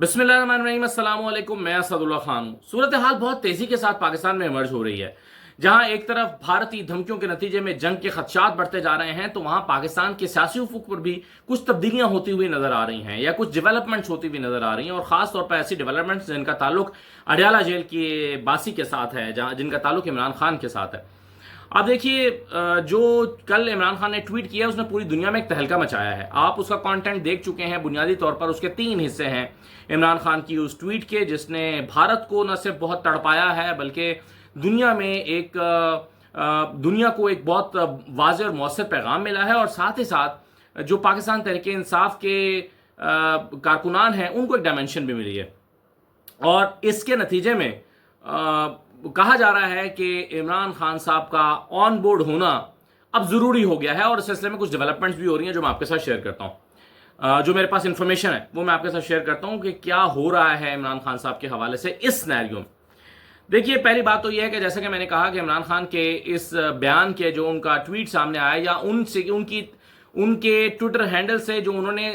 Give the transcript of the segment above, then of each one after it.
بسم اللہ الرحمن الرحیم، السلام علیکم۔ میں اسد اللہ خان ہوں۔ صورتحال بہت تیزی کے ساتھ پاکستان میں ایمرج ہو رہی ہے۔ جہاں ایک طرف بھارتی دھمکیوں کے نتیجے میں جنگ کے خدشات بڑھتے جا رہے ہیں، تو وہاں پاکستان کے سیاسی افق پر بھی کچھ تبدیلیاں ہوتی ہوئی نظر آ رہی ہیں یا کچھ ڈیولپمنٹس ہوتی ہوئی نظر آ رہی ہیں، اور خاص طور پر ایسی ڈیولپمنٹس جن کا تعلق اڈیالہ جیل کی باسی کے ساتھ ہے، جن کا تعلق عمران خان کے ساتھ ہے۔ اب دیکھیے، جو کل عمران خان نے ٹویٹ کیا ہے، اس نے پوری دنیا میں ایک تہلکہ مچایا ہے۔ آپ اس کا کانٹینٹ دیکھ چکے ہیں۔ بنیادی طور پر اس کے 3 حصے ہیں عمران خان کی اس ٹویٹ کے، جس نے بھارت کو نہ صرف بہت تڑپایا ہے، بلکہ دنیا کو ایک بہت واضح اور مؤثر پیغام ملا ہے، اور ساتھ ہی ساتھ جو پاکستان تحریک انصاف کے کارکنان ہیں ان کو ایک ڈائمنشن بھی ملی ہے۔ اور اس کے نتیجے میں کہا جا رہا ہے کہ عمران خان صاحب کا آن بورڈ ہونا اب ضروری ہو گیا ہے، اور اس سلسلے میں کچھ ڈیولپمنٹس بھی ہو رہی ہیں جو میں آپ کے ساتھ شیئر کرتا ہوں۔ جو میرے پاس انفارمیشن ہے وہ میں آپ کے ساتھ شیئر کرتا ہوں کہ کیا ہو رہا ہے عمران خان صاحب کے حوالے سے اس سینیریو میں۔ دیکھیے، پہلی بات تو یہ ہے کہ جیسا کہ میں نے کہا کہ عمران خان کے اس بیان کے جو ان کا ٹویٹ سامنے آیا، یا ان کے ٹویٹر ہینڈل سے جو انہوں نے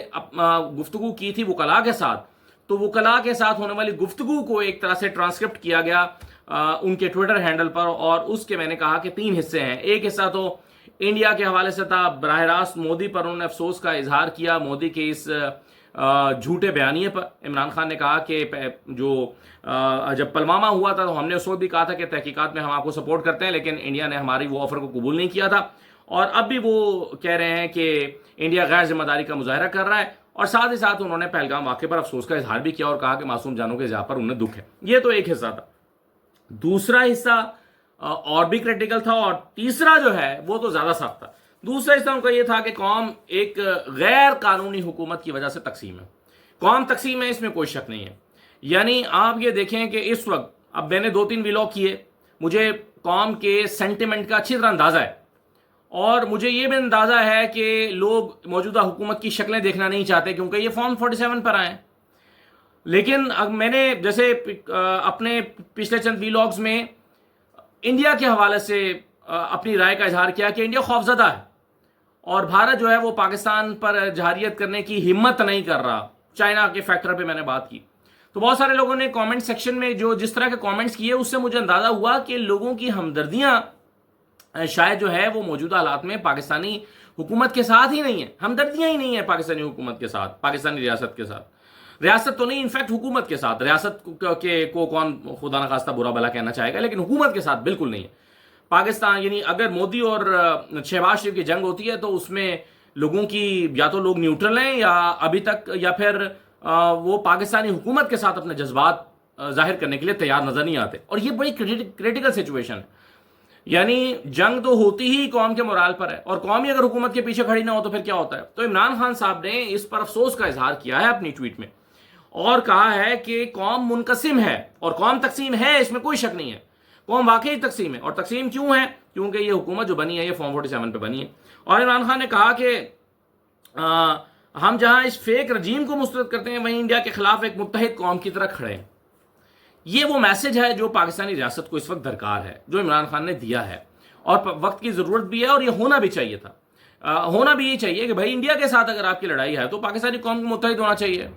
گفتگو کی تھی وکلاء کے ساتھ، تو وکلاء کے ساتھ ہونے والی گفتگو کو ایک طرح سے ٹرانسکرپٹ کیا گیا ان کے ٹویٹر ہینڈل پر، اور اس کے میں نے کہا کہ 3 حصے ہیں۔ ایک حصہ تو انڈیا کے حوالے سے تھا، براہ راست مودی پر انہوں نے افسوس کا اظہار کیا، مودی کے اس جھوٹے بیانیے پر۔ عمران خان نے کہا کہ جب پلوامہ ہوا تھا تو ہم نے اس وقت بھی کہا تھا کہ تحقیقات میں ہم آپ کو سپورٹ کرتے ہیں، لیکن انڈیا نے ہماری وہ آفر کو قبول نہیں کیا تھا، اور اب بھی وہ کہہ رہے ہیں کہ انڈیا غیر ذمہ داری کا مظاہرہ کر رہا ہے، اور ساتھ ہی ساتھ انہوں نے پہلگام واقعے پر افسوس کا اظہار بھی کیا اور کہا کہ معصوم جانوں کے اضاء پر انہیں دکھ ہے۔ یہ تو ایک حصہ تھا۔ دوسرا حصہ اور بھی کریٹیکل تھا، اور تیسرا جو ہے وہ تو زیادہ سخت تھا۔ دوسرا حصہ ان کا یہ تھا کہ قوم ایک غیر قانونی حکومت کی وجہ سے تقسیم ہے۔ قوم تقسیم ہے، اس میں کوئی شک نہیں ہے۔ یعنی آپ یہ دیکھیں کہ اس وقت، اب میں نے 2-3 ویلاگ کیے، مجھے قوم کے سینٹیمنٹ کا اچھی طرح اندازہ ہے، اور مجھے یہ بھی اندازہ ہے کہ لوگ موجودہ حکومت کی شکلیں دیکھنا نہیں چاہتے، کیونکہ یہ فارم 47 پر آئے ہیں۔ لیکن اب میں نے جیسے اپنے پچھلے چند ویلاگز میں انڈیا کے حوالے سے اپنی رائے کا اظہار کیا کہ انڈیا خوفزدہ ہے، اور بھارت جو ہے وہ پاکستان پر جارحیت کرنے کی ہمت نہیں کر رہا۔ چائنا کے فیکٹر پہ میں نے بات کی، تو بہت سارے لوگوں نے کامنٹ سیکشن میں جس طرح کے کامنٹس کیے، اس سے مجھے اندازہ ہوا کہ لوگوں کی ہمدردیاں شاید جو ہے وہ موجودہ حالات میں پاکستانی حکومت کے ساتھ ہی نہیں ہیں، ہمدردیاں ہی نہیں ہیں پاکستانی حکومت کے ساتھ، پاکستانی ریاست کے ساتھ۔ ریاست تو نہیں، انفیکٹ حکومت کے ساتھ۔ ریاست کو کون خدا نخواستہ برا بھلا کہنا چاہے گا، لیکن حکومت کے ساتھ بالکل نہیں ہے۔ پاکستان یعنی اگر مودی اور شہباز شریف کی جنگ ہوتی ہے تو اس میں لوگوں کی یا تو لوگ نیوٹرل ہیں، یا ابھی تک، یا پھر وہ پاکستانی حکومت کے ساتھ اپنے جذبات ظاہر کرنے کے لیے تیار نظر نہیں آتے، اور یہ بڑی کریٹیکل سچویشن ہے۔ یعنی جنگ تو ہوتی ہی قوم کے مورال پر ہے، اور قوم ہی اگر حکومت کے پیچھے کھڑی نہ ہو تو پھر کیا ہوتا ہے؟ تو عمران خان صاحب نے اس پر افسوس کا اظہار کیا ہے اپنی ٹویٹ میں، اور کہا ہے کہ قوم منقسم ہے، اور قوم تقسیم ہے، اس میں کوئی شک نہیں ہے۔ قوم واقعی تقسیم ہے، اور تقسیم کیوں ہے؟ کیونکہ یہ حکومت جو بنی ہے یہ فارم 47 پہ بنی ہے۔ اور عمران خان نے کہا کہ ہم جہاں اس فیک رجیم کو مسترد کرتے ہیں، وہیں انڈیا کے خلاف ایک متحد قوم کی طرح کھڑے ہیں۔ یہ وہ میسج ہے جو پاکستانی ریاست کو اس وقت درکار ہے، جو عمران خان نے دیا ہے، اور وقت کی ضرورت بھی ہے، اور یہ ہونا بھی چاہیے تھا۔ ہونا بھی یہ چاہیے کہ بھائی انڈیا کے ساتھ اگر آپ کی لڑائی ہے تو پاکستانی قوم کو متحد ہونا چاہیے۔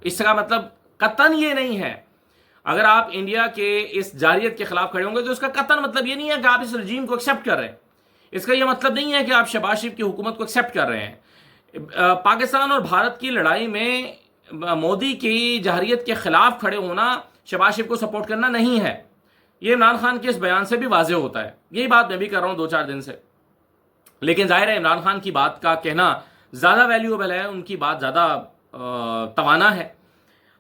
اس کا مطلب قطعاً یہ نہیں ہے، اگر آپ انڈیا کے اس جارحیت کے خلاف کھڑے ہوں گے تو اس کا قطعاً مطلب یہ نہیں ہے کہ آپ اس رجیم کو ایکسیپٹ کر رہے ہیں۔ اس کا یہ مطلب نہیں ہے کہ آپ شہباز شریف کی حکومت کو ایکسیپٹ کر رہے ہیں۔ پاکستان اور بھارت کی لڑائی میں مودی کی جارحیت کے خلاف کھڑے ہونا شہباز شریف کو سپورٹ کرنا نہیں ہے۔ یہ عمران خان کے اس بیان سے بھی واضح ہوتا ہے۔ یہی بات میں بھی کر رہا ہوں 2-4 دن سے، لیکن ظاہر ہے عمران خان کی بات کا کہنا زیادہ ویلیوبل ہے، ان کی بات زیادہ توانا ہے۔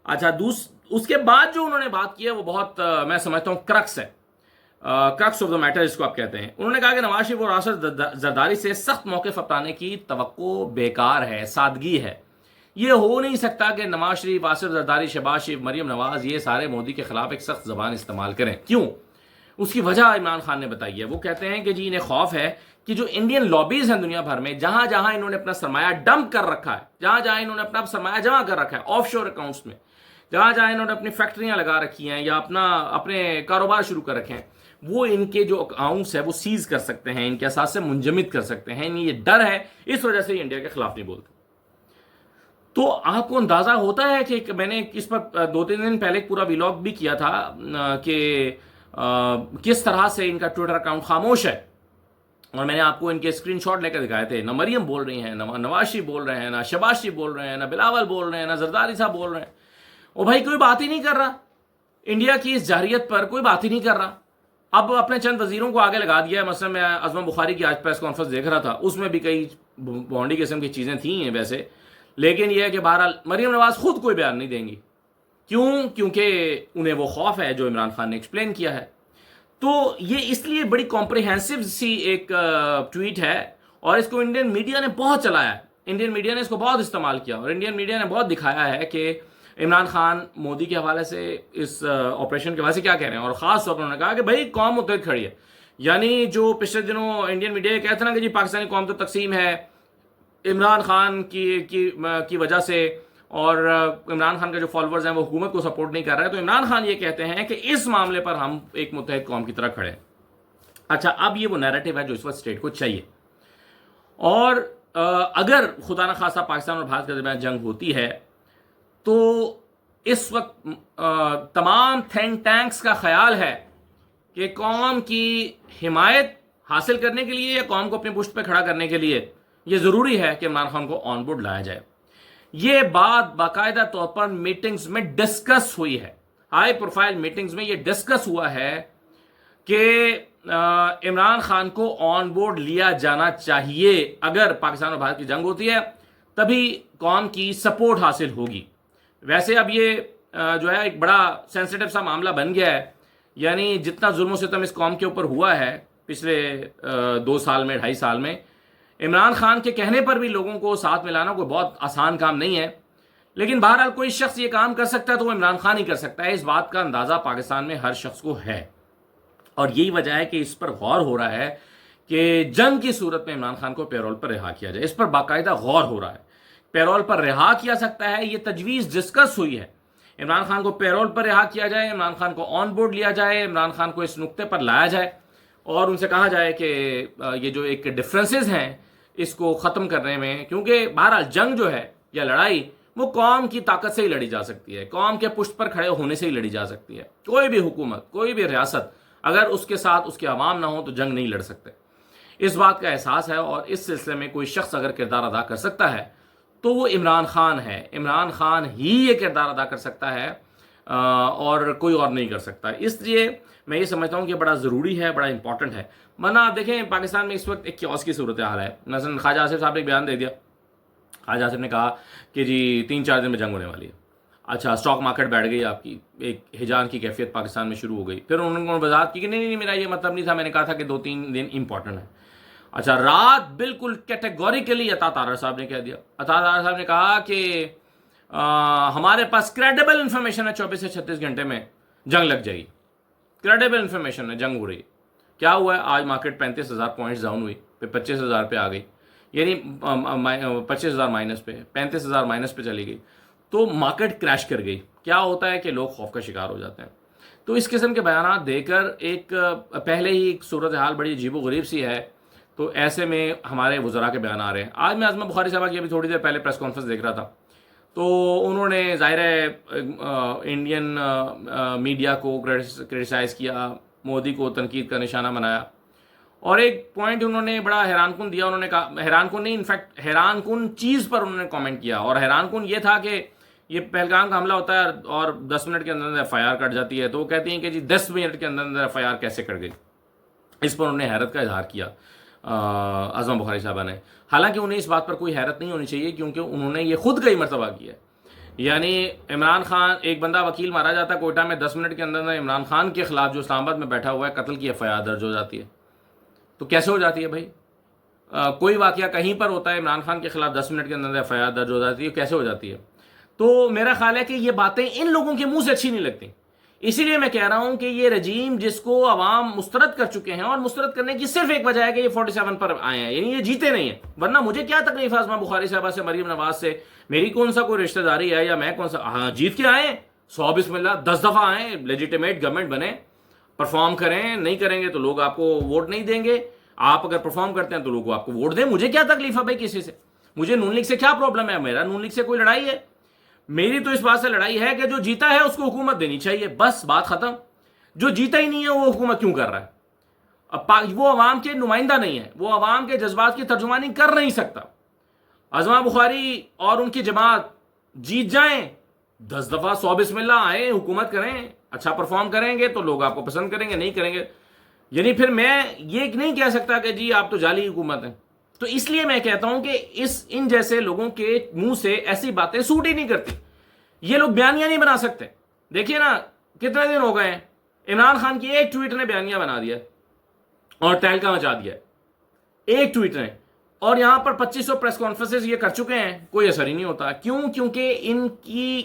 اچھا، اس کے بعد جو انہوں نے بات کی ہے وہ بہت میں سمجھتا ہوں کرکس ہے، کرکس آف دا میٹر اس کو آپ کہتے ہیں۔ انہوں نے کہا کہ نواز شریف اور راشد زرداری سے سخت موقف اپنانے کی توقع بیکار ہے، سادگی ہے۔ یہ ہو نہیں سکتا کہ نواز شریف، آصف زرداری، شہباز شریف، مریم نواز، یہ سارے مودی کے خلاف ایک سخت زبان استعمال کریں۔ کیوں؟ اس کی وجہ عمران خان نے بتائی ہے۔ وہ کہتے ہیں کہ جی انہیں خوف ہے کہ جو انڈین لابیز ہیں دنیا بھر میں، جہاں جہاں انہوں نے اپنا سرمایہ ڈمپ کر رکھا ہے، جہاں جہاں انہوں نے اپنا سرمایہ جمع کر رکھا ہے آف شور اکاؤنٹس میں، جہاں جہاں انہوں نے اپنی فیکٹریاں لگا رکھی ہیں یا اپنے کاروبار شروع کر رکھے ہیں، وہ ان کے جو اکاؤنٹس ہیں وہ سیز کر سکتے ہیں، ان کے اساس سے منجمد کر سکتے ہیں۔ یہ ڈر ہے، اس وجہ سے یہ انڈیا کے خلاف نہیں بولتے۔ تو آپ کو اندازہ ہوتا ہے کہ میں نے اس پر 2-3 دن پہلے ایک پورا ویلاگ بھی کیا تھا کہ کس طرح سے ان کا ٹویٹر اکاؤنٹ خاموش ہے، اور میں نے آپ کو ان کے اسکرین شاٹ لے کر دکھائے تھے. نہ مریم بول رہی ہیں، نہ نواز شریف بول رہے ہیں، نہ شہباز شریف بول رہے ہیں، نہ بلاول بول رہے ہیں، نہ زرداری صاحب بول رہے ہیں. وہ بھائی کوئی بات ہی نہیں کر رہا، انڈیا کی اس جارحیت پر کوئی بات ہی نہیں کر رہا. اب اپنے چند وزیروں کو آگے لگا دیا ہے. مثلا میں ازما بخاری کی آج پریس کانفرنس دیکھ رہا تھا، اس میں بھی کئی بونڈی قسم کی چیزیں تھیں ہیں ویسے، لیکن یہ ہے کہ بہرحال مریم نواز خود کوئی بیان نہیں دیں گی. کیوں؟ کیونکہ انہیں وہ خوف ہے جو عمران خان نے ایکسپلین کیا ہے. تو یہ اس لیے بڑی کمپریہنسو سی ایک ٹویٹ ہے، اور اس کو انڈین میڈیا نے بہت چلایا ہے. انڈین میڈیا نے اس کو بہت استعمال کیا، اور انڈین میڈیا نے بہت دکھایا ہے کہ عمران خان مودی کے حوالے سے اس آپریشن کے حوالے سے کیا کہہ رہے ہیں. اور خاص طور پر انہوں نے کہا کہ بھائی قوم متحد کھڑی ہے. یعنی جو پچھلے دنوں انڈین میڈیا یہ کہتے نا کہ جی پاکستانی قوم تو تقسیم ہے عمران خان کی وجہ سے، اور عمران خان کے جو فالوورز ہیں وہ حکومت کو سپورٹ نہیں کر رہے، تو عمران خان یہ کہتے ہیں کہ اس معاملے پر ہم ایک متحد قوم کی طرح کھڑے ہیں. اچھا، اب یہ وہ نیریٹو ہے جو اس وقت اسٹیٹ کو چاہیے. اور اگر خدا نخواستہ پاکستان اور بھارت کے درمیان جنگ ہوتی ہے تو اس وقت تمام تھنک ٹینکس کا خیال ہے کہ قوم کی حمایت حاصل کرنے کے لیے یا قوم کو اپنی پشت پہ کھڑا کرنے کے لیے یہ ضروری ہے کہ عمران خان کو آن بورڈ لایا جائے. یہ بات باقاعدہ طور پر میٹنگز میں ڈسکس ہوئی ہے، ہائی پروفائل میٹنگز میں یہ ڈسکس ہوا ہے کہ عمران خان کو آن بورڈ لیا جانا چاہیے. اگر پاکستان اور بھارت کی جنگ ہوتی ہے تبھی قوم کی سپورٹ حاصل ہوگی. ویسے اب یہ جو ہے ایک بڑا سینسیٹیو سا معاملہ بن گیا ہے. یعنی جتنا ظلم و ستم اس قوم کے اوپر ہوا ہے پچھلے 2 سال میں، 2.5 سال میں، عمران خان کے کہنے پر بھی لوگوں کو ساتھ ملانا کوئی بہت آسان کام نہیں ہے. لیکن بہرحال کوئی شخص یہ کام کر سکتا ہے تو وہ عمران خان ہی کر سکتا ہے. اس بات کا اندازہ پاکستان میں ہر شخص کو ہے، اور یہی وجہ ہے کہ اس پر غور ہو رہا ہے کہ جنگ کی صورت میں عمران خان کو پیرول پر رہا کیا جائے. اس پر باقاعدہ غور ہو رہا ہے. پیرول پر رہا کیا سکتا ہے، یہ تجویز ڈسکس ہوئی ہے. عمران خان کو پیرول پر رہا کیا جائے، عمران خان کو آن بورڈ لیا جائے، عمران خان کو اس نقطے پر لایا جائے اور ان سے کہا جائے کہ یہ جو ایک ڈفرینسز ہیں اس کو ختم کرنے میں، کیونکہ بہرحال جنگ جو ہے یا لڑائی وہ قوم کی طاقت سے ہی لڑی جا سکتی ہے، قوم کے پشت پر کھڑے ہونے سے ہی لڑی جا سکتی ہے. کوئی بھی حکومت، کوئی بھی ریاست اگر اس کے ساتھ اس کے عوام نہ ہوں تو جنگ نہیں لڑ سکتے. اس بات کا احساس ہے، اور اس سلسلے میں کوئی شخص اگر کردار ادا کر سکتا ہے تو وہ عمران خان ہے. عمران خان ہی یہ کردار ادا کر سکتا ہے اور کوئی اور نہیں کر سکتا. اس لیے میں یہ سمجھتا ہوں کہ بڑا ضروری ہے، بڑا امپورٹنٹ ہے. ورنہ آپ دیکھیں پاکستان میں اس وقت ایک کیوس کی صورتحال ہے. مثلا خواجہ آصف صاحب نے ایک بیان دے دیا. خواجہ آصف نے کہا کہ جی 3-4 دن میں جنگ ہونے والی ہے. اچھا، اسٹاک مارکیٹ بیٹھ گئی، آپ کی ایک ہجان کی کیفیت پاکستان میں شروع ہو گئی. پھر انہوں نے وضاحت کی کہ نہیں میرا یہ مطلب نہیں تھا، میں نے کہا تھا کہ 2-3 دن امپورٹنٹ ہے. اچھا، رات بالکل کیٹیگوریکلی عطا طاہر صاحب نے کہہ دیا. عطا طاہر صاحب نے کہا کہ ہمارے پاس کریڈیبل انفارمیشن ہے 24 سے 36 گھنٹے میں جنگ لگ جائے گی. کریڈیبل انفارمیشن ہے، جنگ ہو رہی ہے. کیا ہوا ہے؟ آج مارکیٹ 35,000 پوائنٹس ڈاؤن ہوئی، پھر 25,000 پہ آ گئی، یعنی 25,000 مائنس پہ، 35,000 مائنس پہ چلی گئی. تو مارکیٹ کریش کر گئی. کیا ہوتا ہے کہ لوگ خوف کا شکار ہو جاتے ہیں. تو اس قسم کے بیانات دے کر ایک پہلے ہی ایک صورتحال بڑی عجیب و غریب سی ہے، تو ایسے میں ہمارے وزراء کے بیان آ رہے ہیں. آج میں ازما بخاری صاحبہ کی ابھی تھوڑی دیر پہلے پریس کانفرنس دیکھ رہا تھا، تو انہوں نے ظاہر ہے انڈین میڈیا کو کرٹیسائز کیا، مودی کو تنقید کا نشانہ بنایا، اور ایک پوائنٹ انہوں نے بڑا حیران کن دیا. انہوں نے کہا، حیران کن نہیں، انفیکٹ حیران کن چیز پر انہوں نے کامنٹ کیا، اور حیران کن یہ تھا کہ یہ پہلگام کا حملہ ہوتا ہے اور 10 منٹ کے اندر ایف آئی آر کٹ جاتی ہے. تو وہ کہتی ہیں کہ جی 10 منٹ کے اندر ایف آئی آر کیسے کٹ گئی. اس پر انہوں نے حیرت کا اظہار کیا ازما بخاری صاحبہ نے. حالانکہ انہیں اس بات پر کوئی حیرت نہیں ہونی چاہیے، کیونکہ انہوں نے یہ خود کئی مرتبہ کیا ہے. یعنی عمران خان، ایک بندہ وکیل مارا جاتا ہے کوئٹہ میں، 10 منٹ کے اندر عمران خان کے خلاف جو اسلام آباد میں بیٹھا ہوا ہے قتل کی ایف آئی آر درج ہو جاتی ہے. تو کیسے ہو جاتی ہے بھائی؟ کوئی واقعہ کہیں پر ہوتا ہے، عمران خان کے خلاف 10 منٹ کے اندر ایف آئی آر درج ہو جاتی ہے، کیسے ہو جاتی ہے؟ تو میرا خیال ہے کہ یہ باتیں ان لوگوں کے منہ سے اچھی نہیں لگتی. اسی لیے میں کہہ رہا ہوں کہ یہ رجیم جس کو عوام مسترد کر چکے ہیں، اور مسترد کرنے کی صرف ایک وجہ ہے کہ یہ 47 پر آئے ہیں، یعنی یہ جیتے نہیں ہیں. ورنہ مجھے کیا تکلیف ہے ازما بخاری صاحبہ سے، مریم نواز سے؟ میری کون سا کوئی رشتہ داری ہے، یا میں کون سا؟ ہاں، جیت کے آئیں، 100 بسم اللہ 10 دفعہ آئیں، لیجیٹیمیٹ گورنمنٹ بنے، پرفارم کریں. نہیں کریں گے تو لوگ آپ کو ووٹ نہیں دیں گے. آپ اگر پرفارم کرتے ہیں تو لوگ آپ کو ووٹ دیں. مجھے کیا تکلیف ہے بھائی کسی سے؟ مجھے نون لیگ سے کیا پرابلم ہے؟ میرا نون لیگ سے کوئی لڑائی ہے؟ میری تو اس بات سے لڑائی ہے کہ جو جیتا ہے اس کو حکومت دینی چاہیے، بس بات ختم۔ جو جیتا ہی نہیں ہے وہ حکومت کیوں کر رہا ہے؟ اب وہ عوام کے نمائندہ نہیں ہے، وہ عوام کے جذبات کی ترجمانی کر نہیں سکتا۔ ازما بخاری اور ان کی جماعت جیت جائیں، 10 دفعہ 100 بسم اللہ آئیں، حکومت کریں، اچھا پرفارم کریں گے تو لوگ آپ کو پسند کریں گے، نہیں کریں گے یعنی پھر میں یہ نہیں کہہ سکتا کہ جی آپ تو جعلی حکومت ہیں۔ تو اس لیے میں کہتا ہوں کہ ان جیسے لوگوں کے منہ سے ایسی باتیں سوٹ ہی نہیں کرتی۔ یہ لوگ بیانیہ نہیں بنا سکتے۔ دیکھیے نا، کتنے دن ہو گئے ہیں، عمران خان کی ایک ٹویٹ نے بیانیہ بنا دیا اور تہلکہ مچا دیا، ایک ٹویٹ نے، اور یہاں پر 2500 پریس کانفرنسز یہ کر چکے ہیں، کوئی اثر ہی نہیں ہوتا۔ کیوں؟ کیونکہ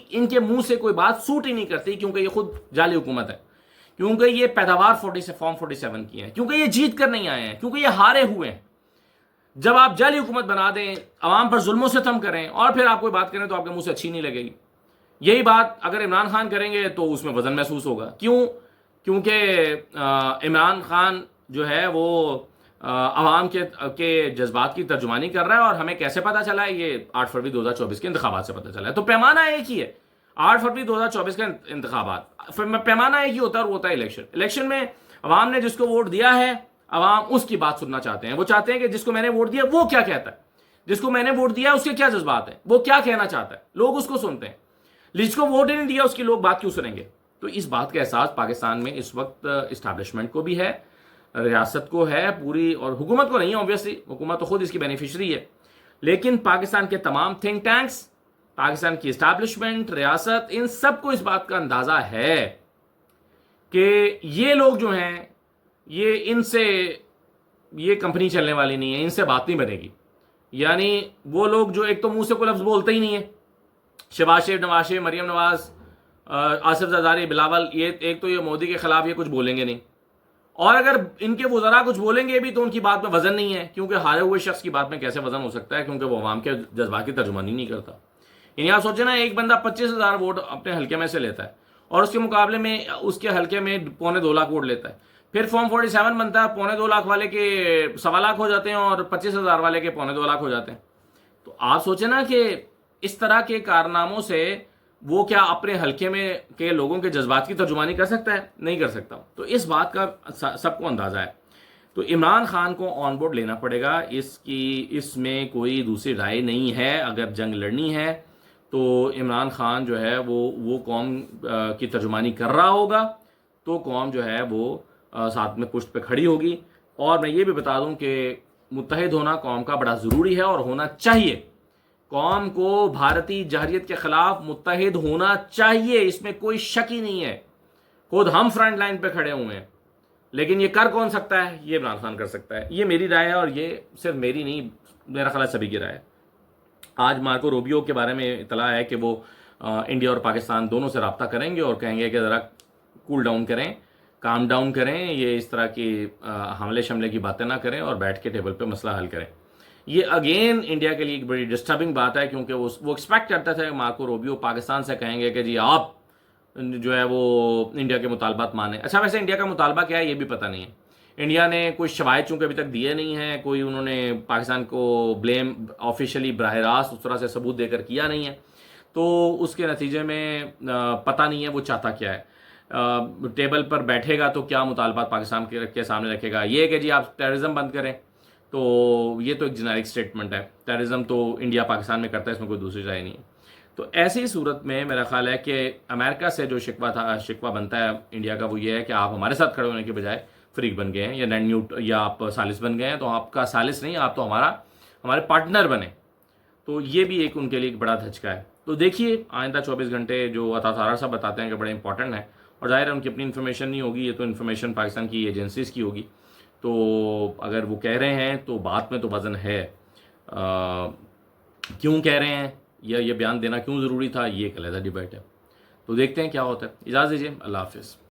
ان کے منہ سے کوئی بات سوٹ ہی نہیں کرتی، کیونکہ یہ خود جعلی حکومت ہے، کیونکہ یہ پیداوار فارم 47 کی ہیں، کیونکہ یہ جیت کر نہیں آئے ہیں، کیونکہ یہ ہارے ہوئے ہیں۔ جب آپ جعلی حکومت بنا دیں، عوام پر ظلم و ستم کریں، اور پھر آپ کوئی بات کریں تو آپ کے منہ سے اچھی نہیں لگے گی۔ یہی بات اگر عمران خان کریں گے تو اس میں وزن محسوس ہوگا۔ کیوں؟ کیونکہ عمران خان جو ہے وہ عوام کے جذبات کی ترجمانی کر رہا ہے، اور ہمیں کیسے پتا چلا ہے؟ یہ 8 فروری 2024 کے انتخابات سے پتا چلا ہے۔ تو پیمانہ ایک ہی ہے، 8 فروری 2024 کے انتخابات، پیمانہ ایک ہی ہوتا ہے، اور وہ ہوتا ہے الیکشن میں عوام نے جس کو ووٹ دیا ہے، عوام اس کی بات سننا چاہتے ہیں۔ وہ چاہتے ہیں کہ جس کو میں نے ووٹ دیا وہ کیا کہتا ہے، جس کو میں نے ووٹ دیا اس کے کیا جذبات ہیں، وہ کیا کہنا چاہتا ہے، لوگ اس کو سنتے ہیں۔ جس کو ووٹ ہی نہیں دیا اس کی لوگ بات کیوں سنیں گے؟ تو اس بات کا احساس پاکستان میں اس وقت اسٹیبلشمنٹ کو بھی ہے، ریاست کو ہے پوری، اور حکومت کو نہیں ہے، اوبویسلی حکومت تو خود اس کی بینیفیشری ہے، لیکن پاکستان کے تمام تھنک ٹینکس، پاکستان کی اسٹیبلشمنٹ، ریاست، ان سب کو اس بات کا اندازہ ہے کہ یہ لوگ جو ہیں، ان سے یہ کمپنی چلنے والی نہیں ہے، ان سے بات نہیں بنے گی۔ یعنی وہ لوگ جو ایک تو منہ سے کوئی لفظ بولتے ہی نہیں ہے، شہباز شریف، نواز شریف، مریم نواز، آصف زرداری، بلاول، یہ ایک تو یہ مودی کے خلاف یہ کچھ بولیں گے نہیں، اور اگر ان کے وزراء کچھ بولیں گے بھی تو ان کی بات میں وزن نہیں ہے، کیونکہ ہارے ہوئے شخص کی بات میں کیسے وزن ہو سکتا ہے؟ کیونکہ وہ عوام کے جذبات کی ترجمانی نہیں کرتا۔ یعنی آپ سوچیں نا، ایک بندہ 25,000 ووٹ اپنے حلقے میں سے لیتا ہے، اور اس کے مقابلے میں اس کے حلقے میں 2.25 لاکھ ووٹ لیتا ہے، پھر فارم 47 بنتا ہے، 2.25 لاکھ والے کے 1.25 لاکھ ہو جاتے ہیں، اور 25,000 والے کے 2.25 لاکھ ہو جاتے ہیں۔ تو آپ سوچیں نا کہ اس طرح کے کارناموں سے وہ کیا اپنے حلقے میں کے لوگوں کے جذبات کی ترجمانی کر سکتا ہے؟ نہیں کر سکتا۔ تو اس بات کا سب کو اندازہ ہے۔ تو عمران خان کو آن بورڈ لینا پڑے گا، اس میں کوئی دوسری رائے نہیں ہے۔ اگر جنگ لڑنی ہے تو عمران خان جو ہے وہ قوم کی ترجمانی کر رہا ہوگا، تو قوم جو ہے وہ ساتھ میں پشت پہ کھڑی ہوگی۔ اور میں یہ بھی بتا دوں کہ متحد ہونا قوم کا بڑا ضروری ہے اور ہونا چاہیے۔ قوم کو بھارتی جہریت کے خلاف متحد ہونا چاہیے، اس میں کوئی شک ہی نہیں ہے۔ خود ہم فرنٹ لائن پہ کھڑے ہوئے ہیں، لیکن یہ کر کون سکتا ہے؟ یہ عمران خان کر سکتا ہے۔ یہ میری رائے ہے، اور یہ صرف میری نہیں، میرا خیال ہے سبھی کی رائے ہے۔ آج مارکو روبیو کے بارے میں اطلاع ہے کہ وہ انڈیا اور پاکستان دونوں سے رابطہ کریں گے اور کہیں گے کہ ذرا کول ڈاؤن کریں، کام ڈاؤن کریں، یہ اس طرح کی حملے شملے کی باتیں نہ کریں، اور بیٹھ کے ٹیبل پہ مسئلہ حل کریں۔ یہ اگین انڈیا کے لیے ایک بڑی ڈسٹربنگ بات ہے، کیونکہ وہ ایکسپیکٹ کرتے تھے کہ مارکو روبیو پاکستان سے کہیں گے کہ جی آپ جو ہے وہ انڈیا کے مطالبات مانیں۔ اچھا، ویسے انڈیا کا مطالبہ کیا ہے یہ بھی پتہ نہیں ہے۔ انڈیا نے کوئی شواہد چونکہ ابھی تک دیے نہیں ہیں، کوئی انہوں نے پاکستان کو بلیم آفیشلی براہ راست اس طرح سے ثبوت دے کر کیا نہیں ہے، تو اس کے نتیجے میں پتہ نہیں ہے وہ چاہتا کیا ہے۔ ٹیبل پر بیٹھے گا تو کیا مطالبات پاکستان کے سامنے رکھے گا؟ یہ کہ جی آپ ٹیررزم بند کریں، تو یہ تو ایک جنیرک سٹیٹمنٹ ہے۔ ٹیررزم تو انڈیا پاکستان میں کرتا ہے، اس میں کوئی دوسری رائے نہیں ہے۔ تو ایسی صورت میں میرا خیال ہے کہ امریکہ سے جو شکوہ بنتا ہے انڈیا کا، وہ یہ ہے کہ آپ ہمارے ساتھ کھڑے ہونے کے بجائے فریق بن گئے ہیں، یا یا آپ ثالث بن گئے ہیں، تو آپ کا ثالث نہیں، آپ تو ہمارے پارٹنر بنے۔ تو یہ بھی ایک ان کے لیے ایک بڑا دھچکا ہے۔ تو دیکھیے آئندہ 24 گھنٹے جو عطا سارا صاحب بتاتے ہیں کہ بڑے امپورٹنٹ ہیں، اور ظاہر ہے ان کی اپنی انفارمیشن نہیں ہوگی، یہ تو انفارمیشن پاکستان کی ایجنسیز کی ہوگی۔ تو اگر وہ کہہ رہے ہیں تو بات میں تو وزن ہے۔ کیوں کہہ رہے ہیں، یا یہ بیان دینا کیوں ضروری تھا، یہ ایک علیحدہ ڈیبیٹ ہے۔ تو دیکھتے ہیں کیا ہوتا ہے۔ اجازت دیجیے، اللہ حافظ۔